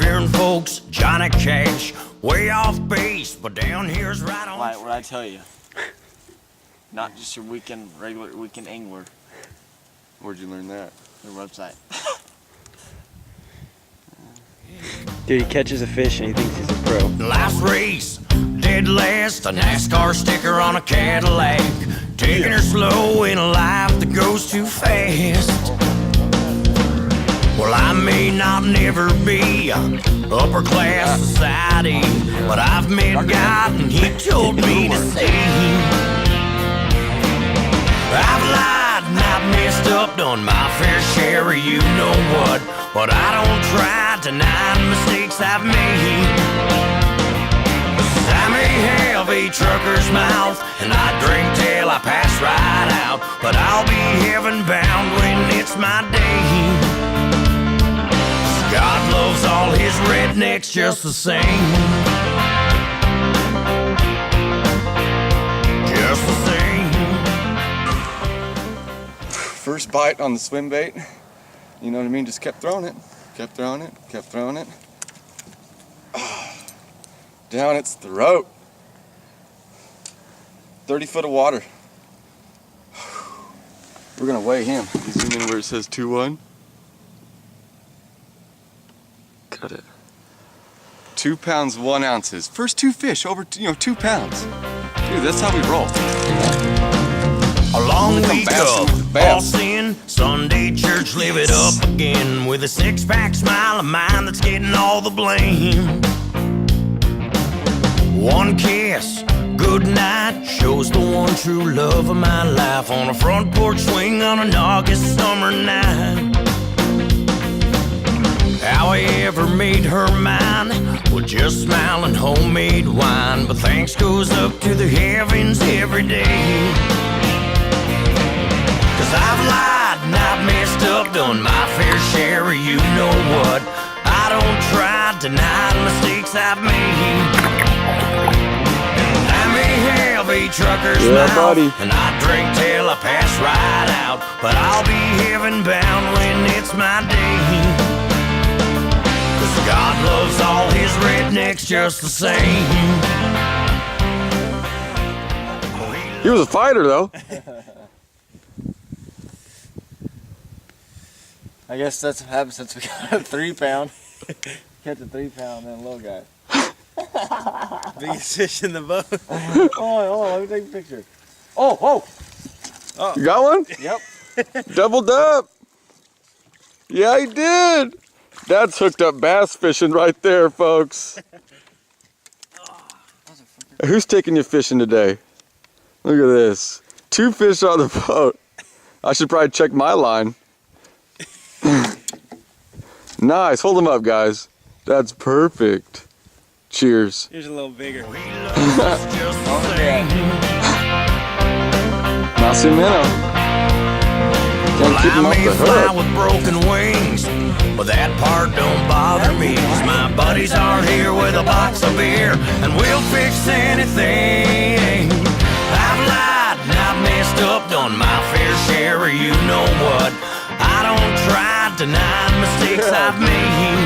hearing folks, Johnny Cash, way off base, but down here's right on. Like what I tell you, not just your regular weekend angler. Where'd you learn that? Their website. Dude, he catches a fish and he thinks he's a pro. Last race, dead last, a NASCAR sticker on a Cadillac. Taking her slow in a life that goes too fast. Well, I may not never be upper class society, but I've met God and he told me to say I've lied and I've messed up, done my fair share of you know what, but I don't try denying mistakes I've made. I may have a trucker's mouth and I drink till I pass right out, but I'll be heaven bound when it's my day. God loves all his rednecks just the same. Just the same. First bite on the swim bait, you know what I mean? Just kept throwing it, kept throwing it, kept throwing it. Down its throat. 30 foot of water. We're gonna weigh him. You zoom in where it says 2-1. Cut it. 2 pounds 1 ounces. First 2 fish over 2 pounds. Dude, that's how we roll. A long week of Boston, Sunday church, live it up again with a six-pack smile of mine that's getting all the blame. One kiss, good night, shows the one true love of my life on a front porch swing on an August summer night. How I ever made her mine with just smiling homemade wine, but thanks goes up to the heavens every day. Cause I've lied and I've messed up, done my fair share of you know what. I don't try denying mistakes I've made. I may have a trucker's mouth and I drink till I pass right out, but I'll be heaven bound when it's my day. God loves all his rednecks just the same. He was a fighter though. I guess that's what happens since we got a 3 pound. Catch a 3 pound, then a little guy. Biggest fish in the boat. Hold on, let me take a picture. Oh. You got one? Yep. Doubled up. Yeah, he did. That's hooked up bass fishing right there, folks. Who's taking you fishing today? Look at this. 2 fish on the boat. I should probably check my line. Nice. Hold them up, guys. That's perfect. Cheers. Here's a little bigger. Nacimiento. Can't keep him off the hook. With broken wings, but that part don't bother me, cause my buddies are here with a box of beer and we'll fix anything. I've lied and I've messed up, done my fair share of you know what. I don't try denying mistakes I've made.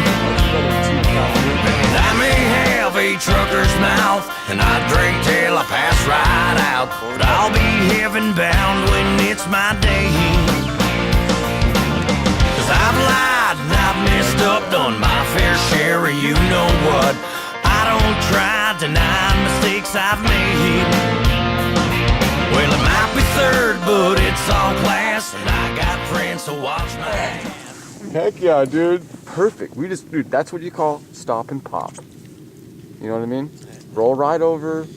I may have a trucker's mouth and I drink till I pass right out, but I'll be heaven bound when it's my day. I've lied and I've messed up, done my fair share of you know what. I don't try denying mistakes I've made. Well, it might be third, but it's all class, and I got friends to watch my ass. Heck yeah, dude. Perfect. Dude, that's what you call stop and pop. You know what I mean? Roll right over,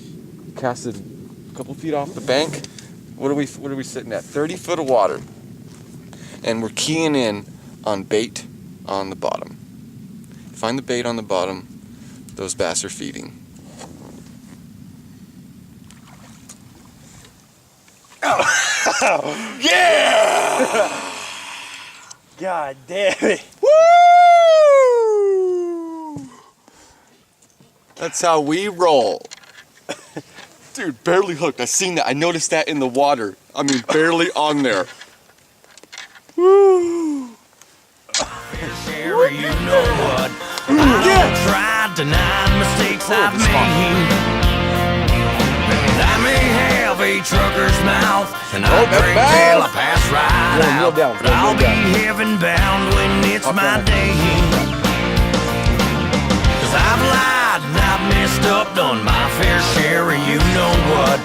cast it a couple feet off the bank. What are we sitting at? 30 foot of water. And we're keying in on bait on the bottom. Find the bait on the bottom, those bass are feeding. Oh. Yeah! God damn it. Woo! That's how we roll. Dude, barely hooked. I seen that. I noticed that in the water. I mean, barely on there. Woo! You know what? I don't deny the mistakes I've made. And I may have a trucker's mouth, and I that's drink bad. till I pass right Yeah, kneel out. down, But I'll be kneel down. heaven bound when it's Up my down. day. 'Cause I've lied and I've messed up, done my fair share of you know what.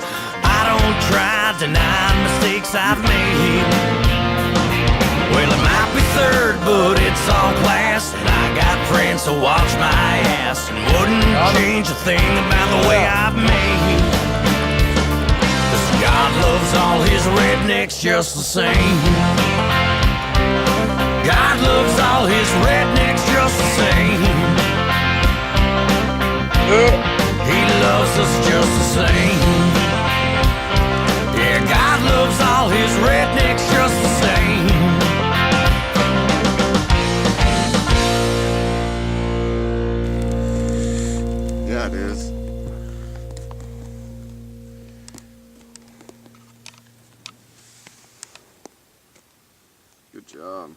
I don't try denying mistakes I've made. Well, it might be third, but it's all class, and I got friends to watch my ass, and wouldn't change a thing about the way I've made. 'Cause God loves all his rednecks just the same. God loves all his rednecks just the same. He loves us just the same. Yeah, God loves all his rednecks just the same. Yeah, it is. Good job.